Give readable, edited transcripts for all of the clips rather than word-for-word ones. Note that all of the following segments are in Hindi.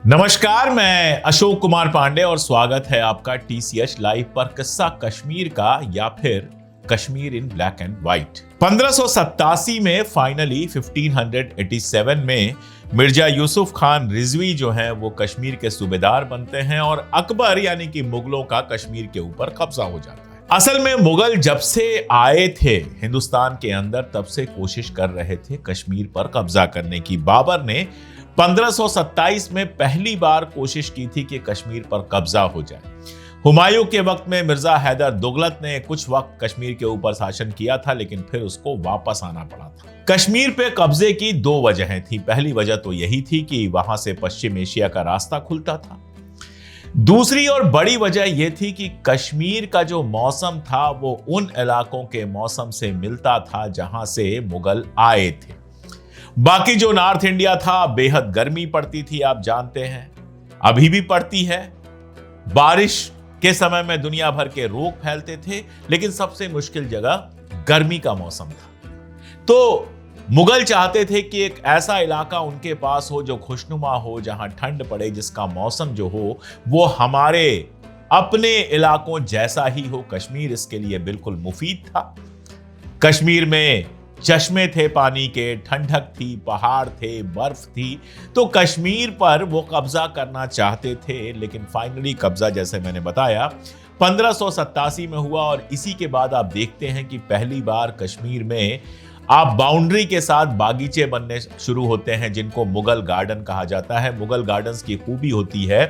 नमस्कार, मैं अशोक कुमार पांडे और स्वागत है आपका टीसीएच लाइव पर किस्सा कश्मीर का या फिर कश्मीर इन ब्लैक एंड व्हाइट। 1587 में फाइनली 1587 में मिर्जा यूसुफ खान रिजवी जो हैं वो कश्मीर के सूबेदार बनते हैं और अकबर यानी कि मुगलों का कश्मीर के ऊपर कब्जा हो जाता है। असल में मुगल जब से आए थे हिंदुस्तान के अंदर तब से कोशिश कर रहे थे कश्मीर पर कब्जा करने की। बाबर ने 1527 में पहली बार कोशिश की थी कि कश्मीर पर कब्जा हो जाए। हुमायूं के वक्त में मिर्जा हैदर दुगलत ने कुछ वक्त कश्मीर के ऊपर शासन किया था, लेकिन फिर उसको वापस आना पड़ा था। कश्मीर पे कब्जे की दो वजहें थी। पहली वजह तो यही थी कि वहां से पश्चिम एशिया का रास्ता खुलता था। दूसरी और बड़ी वजह यह थी कि कश्मीर का जो मौसम था वो उन इलाकों के मौसम से मिलता था जहां से मुगल आए थे। बाकी जो नॉर्थ इंडिया था बेहद गर्मी पड़ती थी, आप जानते हैं, अभी भी पड़ती है। बारिश के समय में दुनिया भर के रोग फैलते थे, लेकिन सबसे मुश्किल जगह गर्मी का मौसम था। तो मुगल चाहते थे कि एक ऐसा इलाका उनके पास हो जो खुशनुमा हो, जहां ठंड पड़े, जिसका मौसम जो हो वो हमारे अपने इलाकों जैसा ही हो। कश्मीर इसके लिए बिल्कुल मुफीद था। कश्मीर में चश्मे थे पानी के, ठंडक थी, पहाड़ थे, बर्फ थी, तो कश्मीर पर वो कब्जा करना चाहते थे। लेकिन फाइनली कब्जा, जैसे मैंने बताया, 1587 में हुआ और इसी के बाद आप देखते हैं कि पहली बार कश्मीर में आप बाउंड्री के साथ बागीचे बनने शुरू होते हैं, जिनको मुगल गार्डन कहा जाता है। मुगल गार्डन्स की खूबी होती है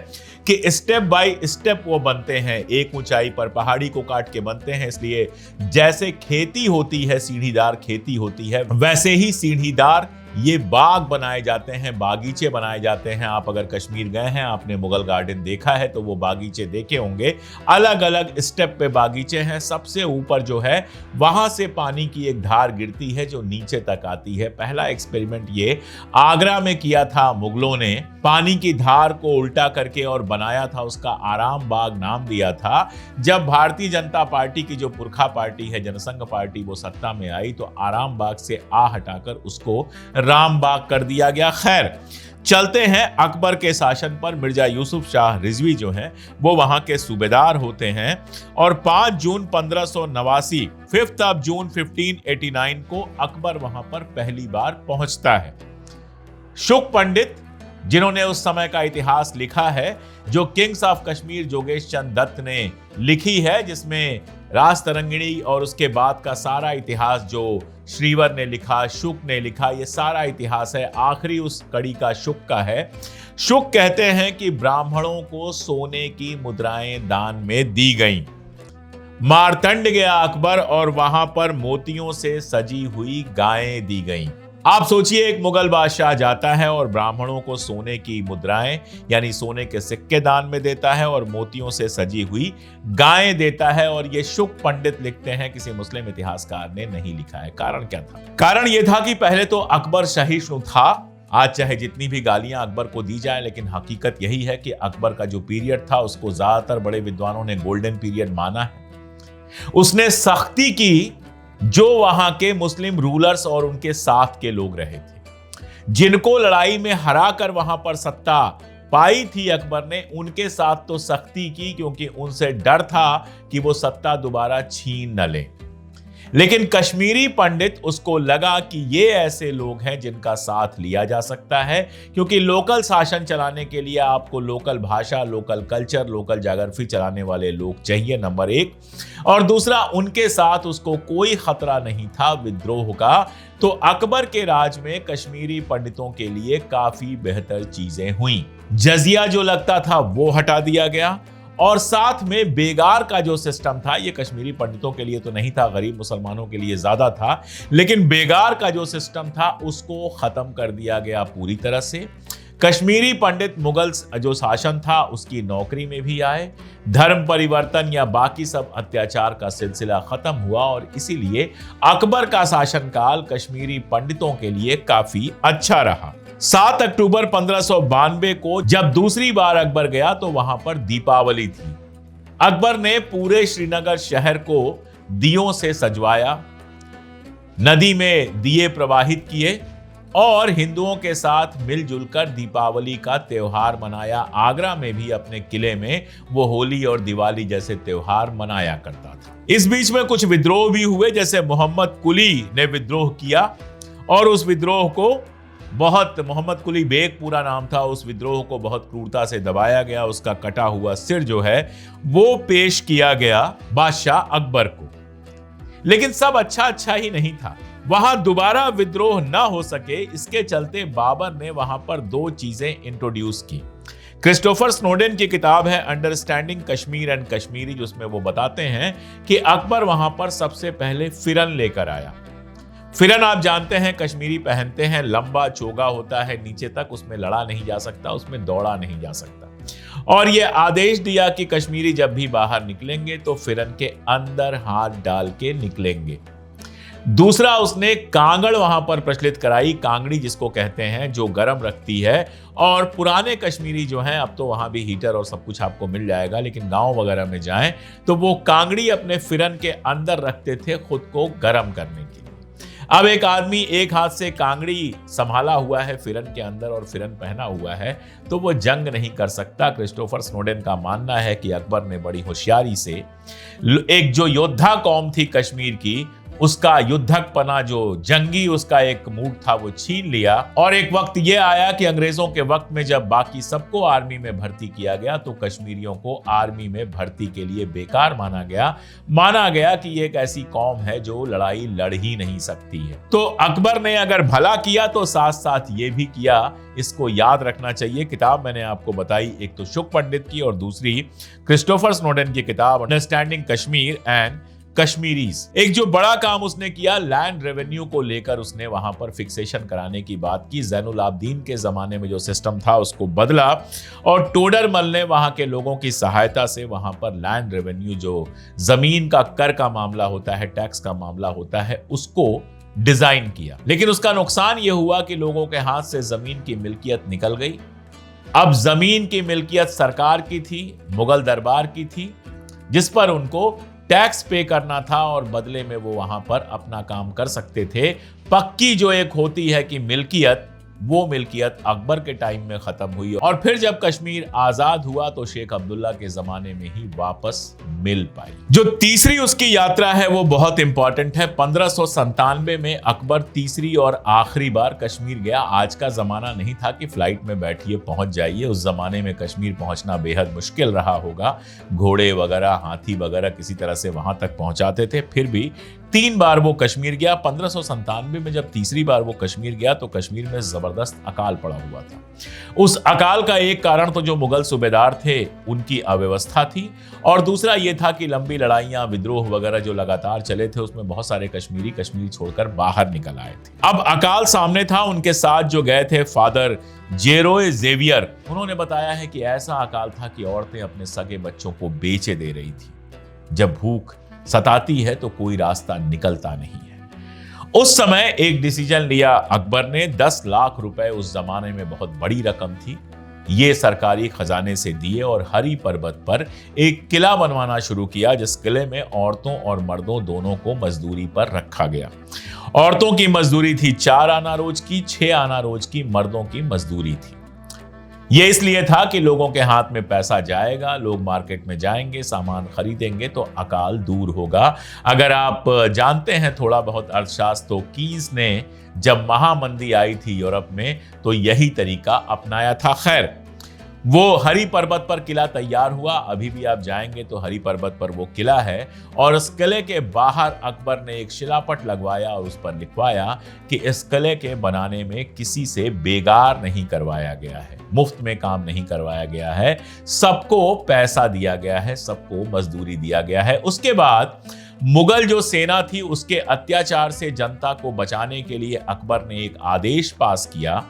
कि स्टेप बाय स्टेप वो बनते हैं, एक ऊंचाई पर पहाड़ी को काट के बनते हैं। इसलिए जैसे खेती होती है, सीढ़ीदार खेती होती है, वैसे ही सीढ़ीदार ये बाग बनाए जाते हैं, बागीचे बनाए जाते हैं। आप अगर कश्मीर गए हैं, आपने मुगल गार्डन देखा है, तो वो बागीचे देखे होंगे। अलग अलग स्टेप पे बागीचे हैं। सबसे ऊपर जो है वहां से पानी की एक धार गिरती है जो नीचे तक आती है। पहला एक्सपेरिमेंट ये आगरा में किया था मुगलों ने, पानी की धार को उल्टा करके और बनाया था, उसका आराम बाग नाम दिया था। जब भारतीय जनता पार्टी की जो पुरखा पार्टी है, जनसंघ पार्टी, वो सत्ता में आई तो आराम बाग से हटाकर उसको राम बाग कर दिया गया। खैर, चलते हैं अकबर के शासन पर। मिर्जा यूसुफ शाह रिजवी जो हैं वो वहां के सूबेदार होते हैं और 5 जून 1589, 5 ऑफ जून 1589 को अकबर वहां पर पहली बार पहुंचता है। शुक पंडित, जिन्होंने उस समय का इतिहास लिखा है, जो किंग्स ऑफ कश्मीर जोगेश चंद दत्त ने लिखी है, जिसमें राज तरंगिणी और उसके बाद का सारा इतिहास जो श्रीवर ने लिखा, शुक ने लिखा, ये सारा इतिहास है। आखिरी उस कड़ी का शुक का है। शुक कहते हैं कि ब्राह्मणों को सोने की मुद्राएं दान में दी गईं। मारतंड गया अकबर और वहां पर मोतियों से सजी हुई गायें दी गईं। आप सोचिए, एक मुगल बादशाह जाता है और ब्राह्मणों को सोने की मुद्राएं यानी सोने के सिक्के दान में देता है और मोतियों से सजी हुई गायें देता है। और ये शुक पंडित लिखते हैं, किसी मुस्लिम इतिहासकार ने नहीं लिखा है। कारण क्या था? कारण यह था कि पहले तो अकबर सहिष्णु था। आज चाहे जितनी भी गालियां अकबर को दी जाए, लेकिन हकीकत यही है कि अकबर का जो पीरियड था उसको ज्यादातर बड़े विद्वानों ने गोल्डन पीरियड माना है। उसने सख्ती की जो वहां के मुस्लिम रूलर्स और उनके साथ के लोग रहे थे, जिनको लड़ाई में हराकर वहां पर सत्ता पाई थी अकबर ने, उनके साथ तो सख्ती की, क्योंकि उनसे डर था कि वो सत्ता दोबारा छीन न ले। लेकिन कश्मीरी पंडित, उसको लगा कि ये ऐसे लोग हैं जिनका साथ लिया जा सकता है, क्योंकि लोकल शासन चलाने के लिए आपको लोकल भाषा, लोकल कल्चर, लोकल ज्योग्राफी चलाने वाले लोग चाहिए, नंबर 1। और दूसरा, उनके साथ उसको कोई खतरा नहीं था विद्रोह का। तो अकबर के राज में कश्मीरी पंडितों के लिए काफी बेहतर चीजें हुई। जजिया जो लगता था वो हटा दिया गया और साथ में बेगार का जो सिस्टम था, ये कश्मीरी पंडितों के लिए तो नहीं था, गरीब मुसलमानों के लिए ज्यादा था, लेकिन बेगार का जो सिस्टम था उसको खत्म कर दिया गया पूरी तरह से। कश्मीरी पंडित मुगल जो शासन था उसकी नौकरी में भी आए। धर्म परिवर्तन या बाकी सब अत्याचार का सिलसिला खत्म हुआ और इसीलिए अकबर का शासनकाल कश्मीरी पंडितों के लिए काफी अच्छा रहा। 7 अक्टूबर 1592 को जब दूसरी बार अकबर गया तो वहां पर दीपावली थी। अकबर ने पूरे श्रीनगर शहर को दियों से सजवाया, नदी में दिए प्रवाहित किए और हिंदुओं के साथ मिलजुल कर दीपावली का त्योहार मनाया। आगरा में भी अपने किले में वो होली और दिवाली जैसे त्योहार मनाया करता था। इस बीच में कुछ विद्रोह भी हुए, जैसे मोहम्मद कुली ने विद्रोह किया और उस विद्रोह को मोहम्मद कुली बेग पूरा नाम था, उस विद्रोह को बहुत क्रूरता से दबाया गया। उसका कटा हुआ सिर जो है वो पेश किया गया बादशाह अकबर को। लेकिन सब अच्छा ही नहीं था। वहां दोबारा विद्रोह न हो सके, इसके चलते बाबर ने वहां पर दो चीजें इंट्रोड्यूस की। क्रिस्टोफर स्नोडेन की किताब है अंडरस्टैंडिंग कश्मीर एंड कश्मीरी, जिसमें वो बताते हैं कि अकबर वहां पर सबसे पहले फिरन लेकर आया। फिरन आप जानते हैं कश्मीरी पहनते हैं, लंबा चोगा होता है नीचे तक, उसमें लड़ा नहीं जा सकता, उसमें दौड़ा नहीं जा सकता। और ये आदेश दिया कि कश्मीरी जब भी बाहर निकलेंगे तो फिरन के अंदर हाथ डाल के निकलेंगे। दूसरा, उसने कांगड़ वहां पर प्रचलित कराई, कांगड़ी जिसको कहते हैं, जो गर्म रखती है। और पुराने कश्मीरी जो हैं, अब तो वहां भी हीटर और सब कुछ आपको मिल जाएगा, लेकिन गांव वगैरह में जाएं तो वो कांगड़ी अपने फिरन के अंदर रखते थे खुद को गर्म करने के लिए। अब एक आदमी एक हाथ से कांगड़ी संभाला हुआ है फिरन के अंदर और फिरन पहना हुआ है, तो वो जंग नहीं कर सकता। क्रिस्टोफर स्नोडेन का मानना है कि अकबर ने बड़ी होशियारी से एक जो योद्धा कौम थी कश्मीर की, उसका युद्धकपना, जो जंगी उसका एक मूड था, वो छीन लिया। और एक वक्त ये आया कि अंग्रेजों के वक्त में जब बाकी सबको आर्मी में भर्ती किया गया तो कश्मीरियों को आर्मी में भर्ती के लिए बेकार माना गया कि ये एक ऐसी कौम है जो लड़ाई लड़ ही नहीं सकती है। तो अकबर ने अगर भला किया तो साथ साथ ये भी किया, इसको याद रखना चाहिए। किताब मैंने आपको बताई, एक तो शुक पंडित की और दूसरी क्रिस्टोफर स्नोडेन की किताब अंडरस्टैंडिंग कश्मीर एंड कश्मीरीज। एक जो बड़ा काम उसने किया, लैंड रेवेन्यू को लेकर उसने वहां पर फिक्सेशन कराने की बात की। ज़ैनुल आबदीन के जमाने में जो सिस्टम था उसको बदला और टोडरमल ने वहां के लोगों की सहायता से वहां पर लैंड रेवेन्यू, जो जमीन का कर का मामला होता है, टैक्स का मामला होता है, उसको डिजाइन किया। लेकिन उसका नुकसान यह हुआ कि लोगों के हाथ से जमीन की मिल्कियत निकल गई। अब जमीन की मिल्कियत सरकार की थी, मुगल दरबार की थी, जिस पर उनको टैक्स पे करना था और बदले में वो वहां पर अपना काम कर सकते थे। पक्की जो एक होती है कि मिल्कियत, वो मिल्कियत अकबर के टाइम में खत्म हुई और फिर जब कश्मीर आजाद हुआ तो शेख अब्दुल्ला के जमाने में ही वापस मिल पाई। जो तीसरी उसकी यात्रा है वो बहुत इंपॉर्टेंट है। 1597 में अकबर तीसरी और आखिरी बार कश्मीर गया। आज का जमाना नहीं था कि फ्लाइट में बैठिए पहुंच जाइए, उस जमाने में कश्मीर पहुंचना बेहद मुश्किल रहा होगा। घोड़े वगैरह, हाथी वगैरह किसी तरह से वहां तक पहुंचाते थे। फिर भी 3 बार वो कश्मीर गया। 1597 में जब तीसरी बार वो कश्मीर गया तो कश्मीर में जबरदस्त अकाल पड़ा हुआ था। उस अकाल का एक कारण तो जो मुगल सूबेदार थे उनकी अव्यवस्था थी, और दूसरा ये था कि लंबी लड़ाइयां, विद्रोह वगैरह जो लगातार चले थे, उसमें बहुत सारे कश्मीरी कश्मीर छोड़कर बाहर निकल आए थे। अब अकाल सामने था। उनके साथ जो गए थे फादर जेरोए जेवियर, उन्होंने बताया है कि ऐसा अकाल था कि औरतें अपने सगे बच्चों को बेचे दे रही थी। जब भूख सताती है तो कोई रास्ता निकलता नहीं है। उस समय एक डिसीजन लिया अकबर ने। 10 लाख रुपए उस जमाने में बहुत बड़ी रकम थी, ये सरकारी खजाने से दिए और हरी पर्वत पर एक किला बनवाना शुरू किया, जिस किले में औरतों और मर्दों दोनों को मजदूरी पर रखा गया। औरतों की मजदूरी थी 4 आना रोज की, 6 आना रोज की मर्दों की मजदूरी थी। यह इसलिए था कि लोगों के हाथ में पैसा जाएगा, लोग मार्केट में जाएंगे, सामान खरीदेंगे तो अकाल दूर होगा। अगर आप जानते हैं थोड़ा बहुत अर्थशास्त्र, तो कीज ने जब महामंदी आई थी यूरोप में तो यही तरीका अपनाया था। खैर, वो हरी पर्वत पर किला तैयार हुआ। अभी भी आप जाएंगे तो हरी पर्वत पर वो किला है, और उस किले के बाहर अकबर ने एक शिलापट लगवाया और उस पर लिखवाया कि इस किले के बनाने में किसी से बेगार नहीं करवाया गया है, मुफ्त में काम नहीं करवाया गया है, सबको पैसा दिया गया है, सबको मजदूरी दिया गया है। उसके बाद मुगल जो सेना थी उसके अत्याचार से जनता को बचाने के लिए अकबर ने एक आदेश पास किया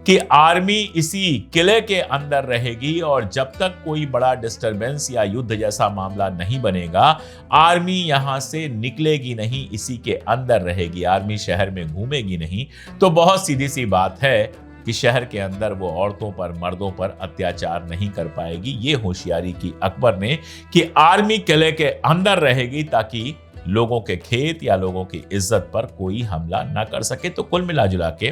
कि आर्मी इसी किले के अंदर रहेगी और जब तक कोई बड़ा डिस्टरबेंस या युद्ध जैसा मामला नहीं बनेगा, आर्मी यहां से निकलेगी नहीं, इसी के अंदर रहेगी, आर्मी शहर में घूमेगी नहीं। तो बहुत सीधी सी बात है कि शहर के अंदर वो औरतों पर, मर्दों पर अत्याचार नहीं कर पाएगी। ये होशियारी की अकबर ने कि आर्मी किले के अंदर रहेगी ताकि लोगों के खेत या लोगों की इज्जत पर कोई हमला ना कर सके। तो कुल मिला जुला के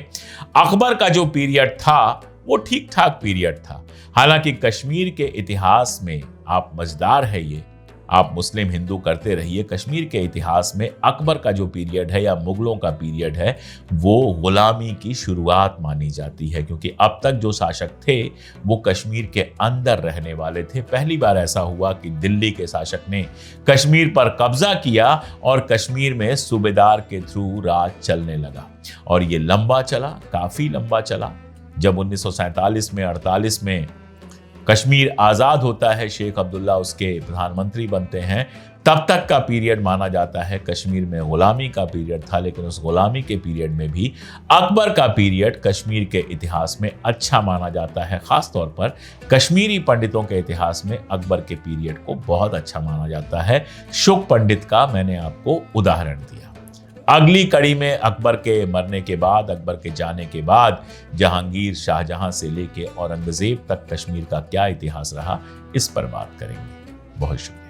अकबर का जो पीरियड था वो ठीक ठाक पीरियड था। हालांकि कश्मीर के इतिहास में, आप मजेदार है ये, आप मुस्लिम हिंदू करते रहिए, कश्मीर के इतिहास में अकबर का जो पीरियड है या मुगलों का पीरियड है वो गुलामी की शुरुआत मानी जाती है, क्योंकि अब तक जो शासक थे वो कश्मीर के अंदर रहने वाले थे। पहली बार ऐसा हुआ कि दिल्ली के शासक ने कश्मीर पर कब्जा किया और कश्मीर में सूबेदार के थ्रू राज चलने लगा और ये लंबा चला, काफी लंबा चला। जब 1947 में 48 में कश्मीर आजाद होता है, शेख अब्दुल्ला उसके प्रधानमंत्री बनते हैं, तब तक का पीरियड माना जाता है कश्मीर में गुलामी का पीरियड था। लेकिन उस गुलामी के पीरियड में भी अकबर का पीरियड कश्मीर के इतिहास में अच्छा माना जाता है। खास तौर पर कश्मीरी पंडितों के इतिहास में अकबर के पीरियड को बहुत अच्छा माना जाता है। शुक पंडित का मैंने आपको उदाहरण दिया। अगली कड़ी में अकबर के मरने के बाद, अकबर के जाने के बाद जहांगीर, शाहजहां से लेके औरंगजेब तक कश्मीर का क्या इतिहास रहा, इस पर बात करेंगे। बहुत शुक्रिया।